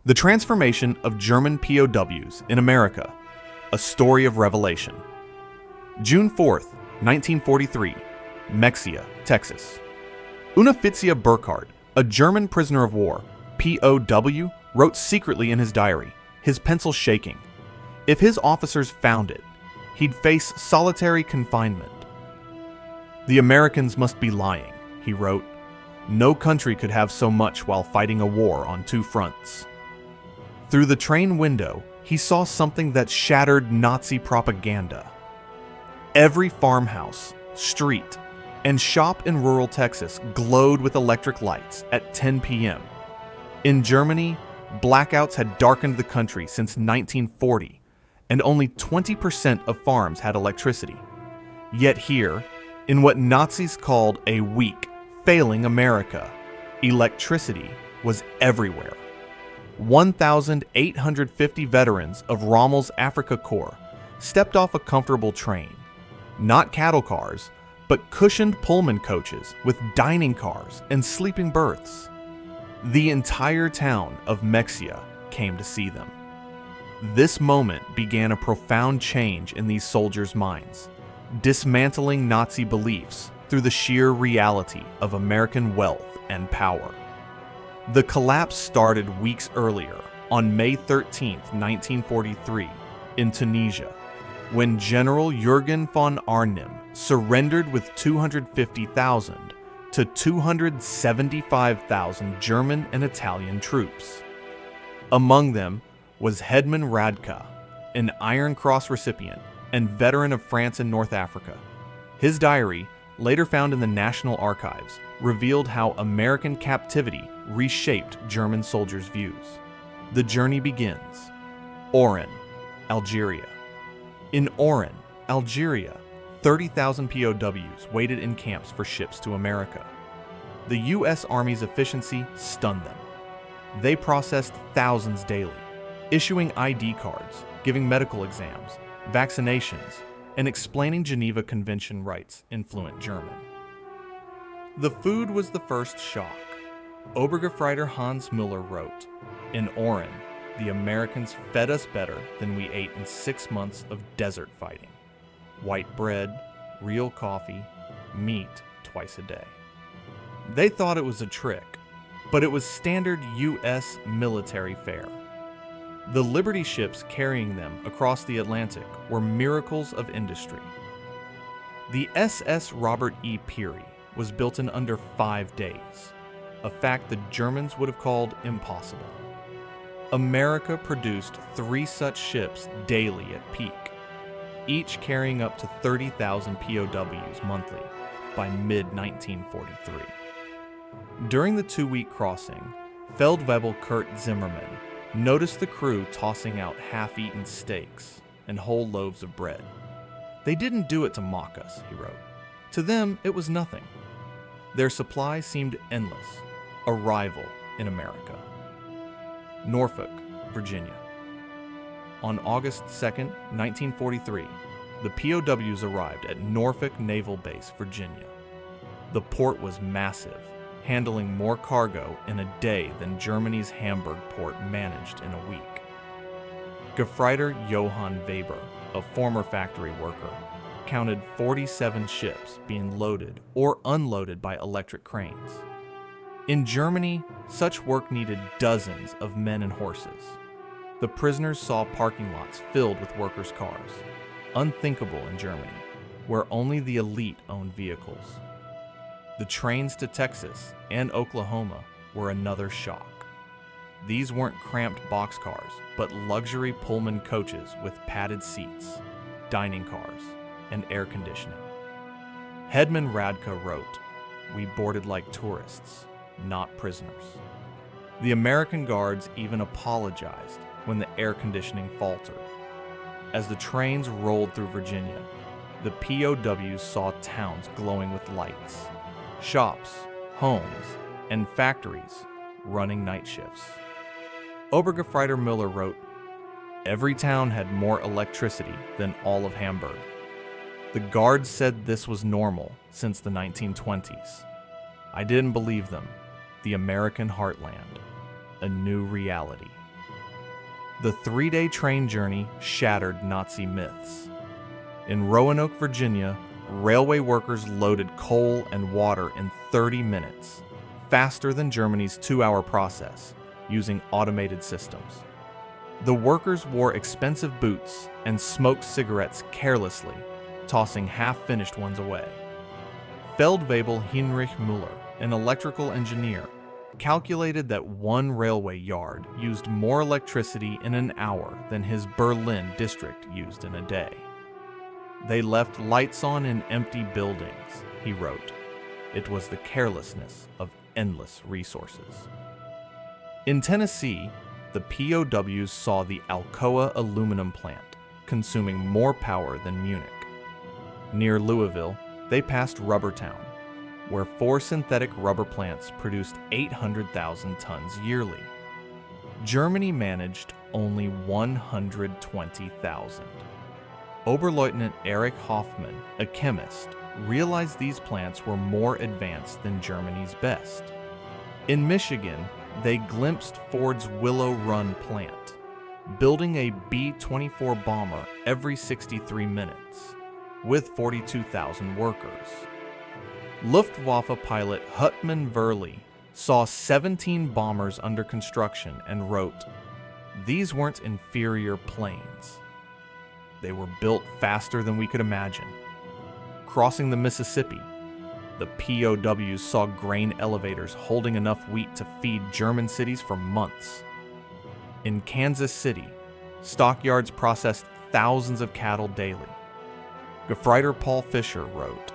The transformation of German POWs in America, a story of revelation. June 4th, 1943, Mexia, Texas. Unifizia Burkhardt, a German prisoner of war, POW, wrote secretly in his diary, his pencil shaking. If his officers found it, he'd face solitary confinement. The Americans must be lying, he wrote. No country could have so much while fighting a war on two fronts. Through the train window, he saw something that shattered Nazi propaganda. Every farmhouse, street, and shop in rural Texas glowed with electric lights at 10 p.m. In Germany, blackouts had darkened the country since 1940, and only 20% of farms had electricity. Yet here, in what Nazis called a weak, failing America, electricity was everywhere. 1,850 veterans of Rommel's Africa Corps stepped off a comfortable train, not cattle cars, but cushioned Pullman coaches with dining cars and sleeping berths. The entire town of Mexia came to see them. This moment began a profound change in these soldiers' minds, dismantling Nazi beliefs through the sheer reality of American wealth and power. The collapse started weeks earlier, on May 13, 1943, in Tunisia, when General Jürgen von Arnim surrendered with 250,000 to 275,000 German and Italian troops. Among them was Hedman Radka, an Iron Cross recipient and veteran of France and North Africa. His diary, later found in the National Archives, revealed how American captivity reshaped German soldiers' views. The journey begins. Oran, Algeria. In Oran, Algeria, 30,000 POWs waited in camps for ships to America. The U.S. Army's efficiency stunned them. They processed thousands daily, issuing ID cards, giving medical exams, vaccinations, and explaining Geneva Convention rights in fluent German. The food was the first shock. Obergefreiter Hans Müller wrote, "In Oran, the Americans fed us better than we ate in 6 months of desert fighting. White bread, real coffee, meat twice a day." They thought it was a trick, but it was standard U.S. military fare. The Liberty ships carrying them across the Atlantic were miracles of industry. The SS Robert E. Peary was built in under 5 days, a fact the Germans would have called impossible. America produced 3 such ships daily at peak, each carrying up to 30,000 POWs monthly by mid-1943. During the 2-week crossing, Feldwebel Kurt Zimmermann noticed the crew tossing out half-eaten steaks and whole loaves of bread. "They didn't do it to mock us," he wrote. "To them, it was nothing." Their supply seemed endless, a rival in America. Norfolk, Virginia. On August 2, 1943, the POWs arrived at Norfolk Naval Base, Virginia. The port was massive, handling more cargo in a day than Germany's Hamburg port managed in a week. Gefreiter Johann Weber, a former factory worker, counted 47 ships being loaded or unloaded by electric cranes. In Germany, such work needed dozens of men and horses. The prisoners saw parking lots filled with workers' cars, unthinkable in Germany, where only the elite owned vehicles. The trains to Texas and Oklahoma were another shock. These weren't cramped boxcars, but luxury Pullman coaches with padded seats, dining cars, and air conditioning. Hedman Radka wrote, "We boarded like tourists, not prisoners." The American guards even apologized when the air conditioning faltered. As the trains rolled through Virginia, the POWs saw towns glowing with lights, shops, homes, and factories running night shifts. Obergefreiter Müller wrote, "Every town had more electricity than all of Hamburg. The guards said this was normal since the 1920s. I didn't believe them. The American Heartland, a new reality." The 3-day train journey shattered Nazi myths. In Roanoke, Virginia, railway workers loaded coal and water in 30 minutes, faster than Germany's 2-hour process, using automated systems. The workers wore expensive boots and smoked cigarettes carelessly, tossing half-finished ones away. Feldwebel Heinrich Müller, an electrical engineer, calculated that one railway yard used more electricity in an hour than his Berlin district used in a day. They left lights on in empty buildings, he wrote. It was the carelessness of endless resources. In Tennessee, the POWs saw the Alcoa aluminum plant consuming more power than Munich. Near Louisville, they passed Rubbertown, where 4 synthetic rubber plants produced 800,000 tons yearly. Germany managed only 120,000. Oberleutnant Erich Hoffmann, a chemist, realized these plants were more advanced than Germany's best. In Michigan, they glimpsed Ford's Willow Run plant, building a B-24 bomber every 63 minutes, with 42,000 workers. Luftwaffe pilot Hutman Verley saw 17 bombers under construction and wrote, "These weren't inferior planes. They were built faster than we could imagine." Crossing the Mississippi, the POWs saw grain elevators holding enough wheat to feed German cities for months. In Kansas City, stockyards processed thousands of cattle daily. Gefreiter Paul Fischer wrote,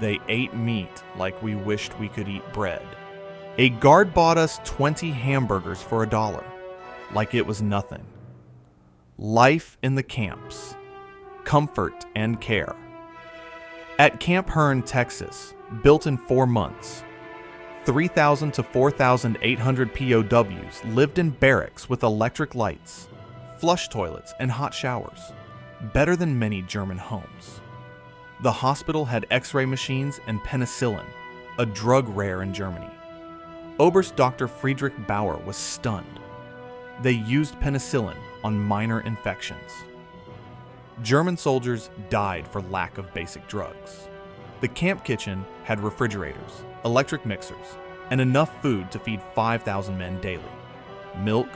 "They ate meat like we wished we could eat bread. A guard bought us 20 hamburgers for $1, like it was nothing." Life in the camps, comfort and care. At Camp Hearn, Texas, built in 4 months, 3,000 to 4,800 POWs lived in barracks with electric lights, flush toilets, and hot showers, better than many German homes. The hospital had X-ray machines and penicillin, a drug rare in Germany. Oberst Dr. Friedrich Bauer was stunned. They used penicillin on minor infections. German soldiers died for lack of basic drugs. The camp kitchen had refrigerators, electric mixers, and enough food to feed 5,000 men daily. Milk,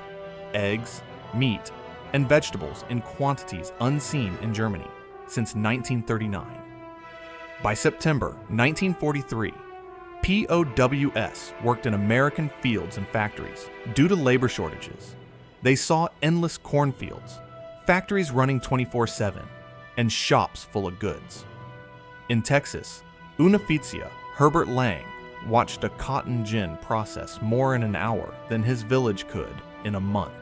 eggs, meat, and vegetables in quantities unseen in Germany since 1939. By September 1943, POWs worked in American fields and factories due to labor shortages. They saw endless cornfields, factories running 24/7, and shops full of goods. In Texas, Unificia Herbert Lang watched a cotton gin process more in an hour than his village could in a month.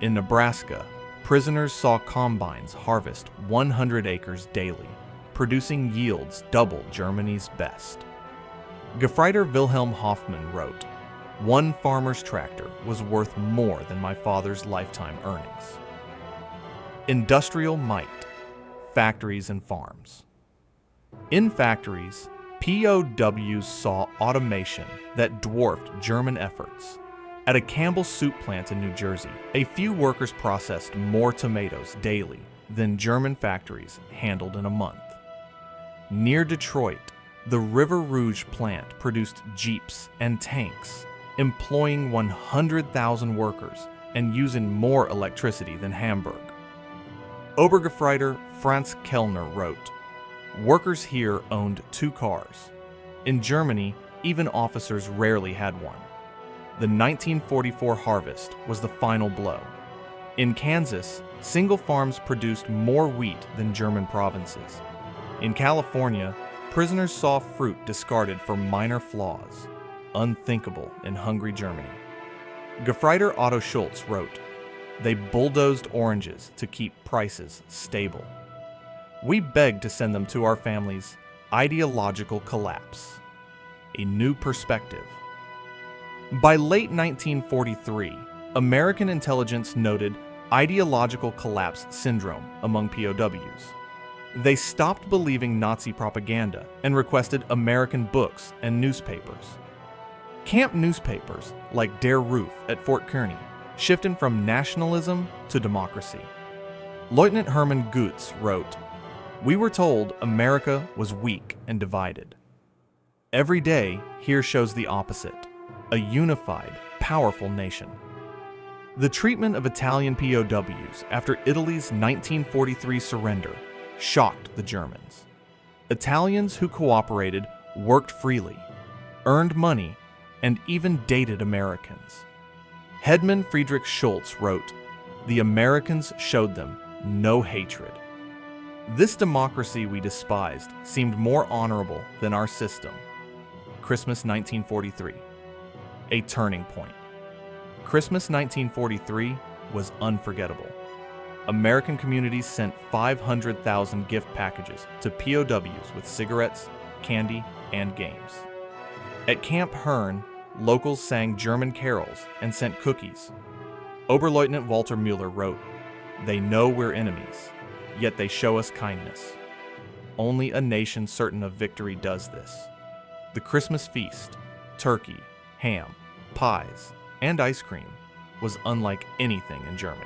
In Nebraska, prisoners saw combines harvest 100 acres daily, producing yields double Germany's best. Gefreiter Wilhelm Hoffmann wrote, "One farmer's tractor was worth more than my father's lifetime earnings." Industrial might, factories and farms. In factories, POWs saw automation that dwarfed German efforts. At a Campbell soup plant in New Jersey, a few workers processed more tomatoes daily than German factories handled in a month. Near Detroit, the River Rouge plant produced jeeps and tanks, employing 100,000 workers and using more electricity than Hamburg. Obergefreiter Franz Kellner wrote, "Workers here owned 2 cars. In Germany, even officers rarely had one. The 1944 harvest was the final blow. In Kansas, single farms produced more wheat than German provinces. In California, prisoners saw fruit discarded for minor flaws, unthinkable in hungry Germany." Gefreiter Otto Schultz wrote, "They bulldozed oranges to keep prices stable. We begged to send them to our families. Ideological collapse. A new perspective." By late 1943, American intelligence noted ideological collapse syndrome among POWs. They stopped believing Nazi propaganda and requested American books and newspapers. Camp newspapers, like Der Ruf at Fort Kearny, shifting from nationalism to democracy. Lieutenant Hermann Goetz wrote, "We were told America was weak and divided. Every day here shows the opposite, a unified, powerful nation." The treatment of Italian POWs after Italy's 1943 surrender shocked the Germans. Italians who cooperated worked freely, earned money, and even dated Americans. Headman Friedrich Schultz wrote, "The Americans showed them no hatred." This democracy we despised seemed more honorable than our system. Christmas 1943. A turning point. Christmas 1943 was unforgettable. American communities sent 500,000 gift packages to POWs with cigarettes, candy, and games. At Camp Hearn, locals sang German carols and sent cookies. Oberleutnant Walter Mueller wrote, "They know we're enemies, yet they show us kindness. Only a nation certain of victory does this." The Christmas feast, turkey, ham, pies, and ice cream, was unlike anything in Germany.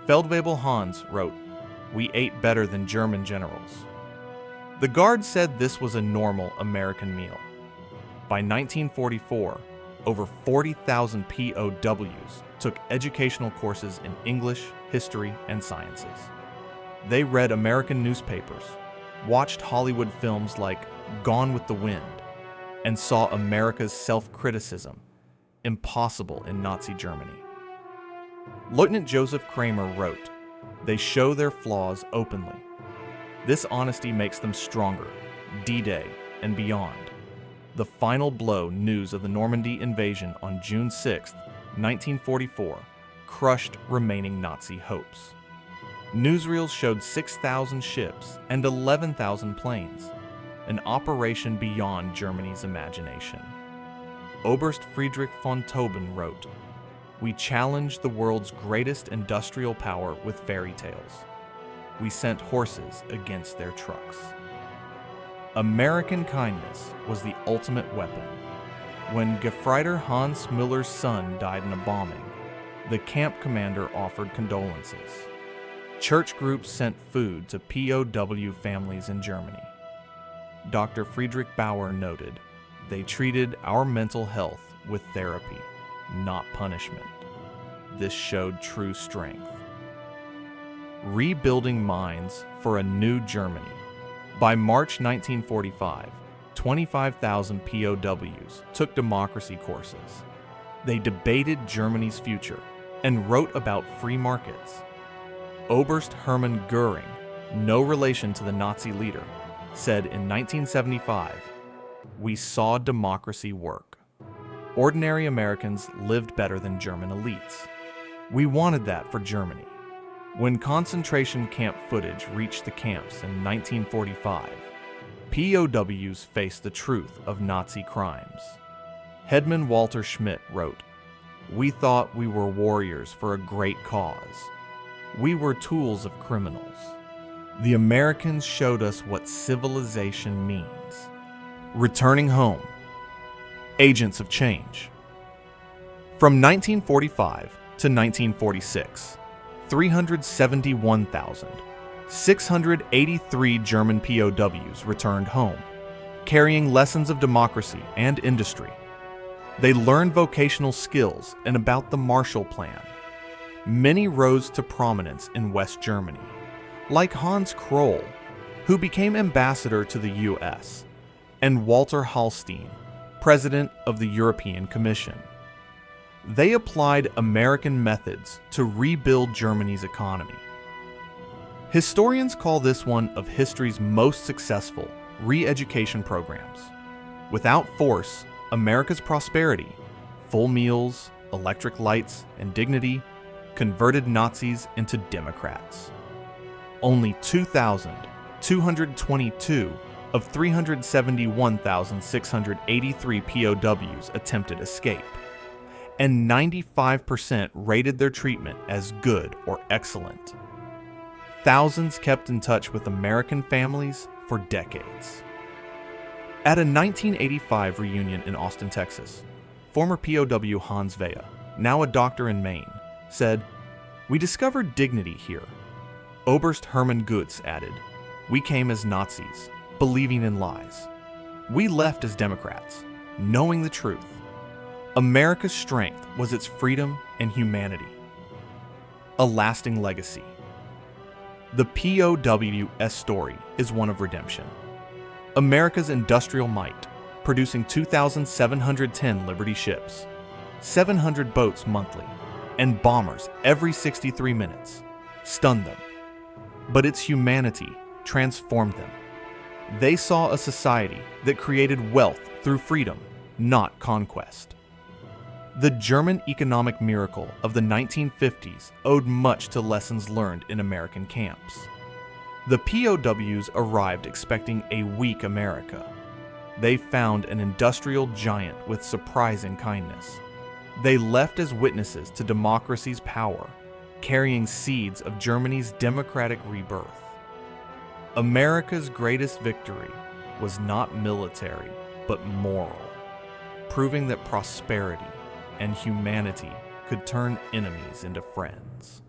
Feldwebel Hans wrote, "We ate better than German generals." The Guard said this was a normal American meal. By 1944, over 40,000 POWs took educational courses in English, history, and sciences. They read American newspapers, watched Hollywood films like Gone with the Wind, and saw America's self-criticism impossible in Nazi Germany. Lieutenant Joseph Kramer wrote, "They show their flaws openly. This honesty makes them stronger, D-Day and beyond." The final blow news of the Normandy invasion on June 6, 1944, crushed remaining Nazi hopes. Newsreels showed 6,000 ships and 11,000 planes, an operation beyond Germany's imagination. Oberst Friedrich von Tauben wrote, "We challenged the world's greatest industrial power with fairy tales. We sent horses against their trucks." American kindness was the ultimate weapon. When Gefreiter Hans Müller's son died in a bombing, the camp commander offered condolences. Church groups sent food to POW families in Germany. Dr. Friedrich Bauer noted, "They treated our mental health with therapy, not punishment. This showed true strength." Rebuilding minds for a new Germany. By March 1945, 25,000 POWs took democracy courses. They debated Germany's future and wrote about free markets. Oberst Hermann Göring, no relation to the Nazi leader, said in 1975, "We saw democracy work. Ordinary Americans lived better than German elites. We wanted that for Germany." When concentration camp footage reached the camps in 1945, POWs faced the truth of Nazi crimes. Headman Walter Schmidt wrote, "We thought we were warriors for a great cause. We were tools of criminals. The Americans showed us what civilization means." Returning home. Agents of change. From 1945 to 1946, 371,683 German POWs returned home, carrying lessons of democracy and industry. They learned vocational skills and about the Marshall Plan. Many rose to prominence in West Germany, like Hans Kroll, who became ambassador to the U.S., and Walter Hallstein, president of the European Commission. They applied American methods to rebuild Germany's economy. Historians call this one of history's most successful re-education programs. Without force, America's prosperity, full meals, electric lights, and dignity converted Nazis into Democrats. Only 2,222 of 371,683 POWs attempted escape, and 95% rated their treatment as good or excellent. Thousands kept in touch with American families for decades. At a 1985 reunion in Austin, Texas, former POW Hans Vea, now a doctor in Maine, said, "We discovered dignity here." Oberst Hermann Goetz added, "We came as Nazis, believing in lies. We left as Democrats, knowing the truth. America's strength was its freedom and humanity." A lasting legacy. The POW's story is one of redemption. America's industrial might, producing 2,710 Liberty ships, 700 boats monthly, and bombers every 63 minutes, stunned them. But its humanity transformed them. They saw a society that created wealth through freedom, not conquest. The German economic miracle of the 1950s owed much to lessons learned in American camps. The POWs arrived expecting a weak America. They found an industrial giant with surprising kindness. They left as witnesses to democracy's power, carrying seeds of Germany's democratic rebirth. America's greatest victory was not military, but moral, proving that prosperity and humanity could turn enemies into friends.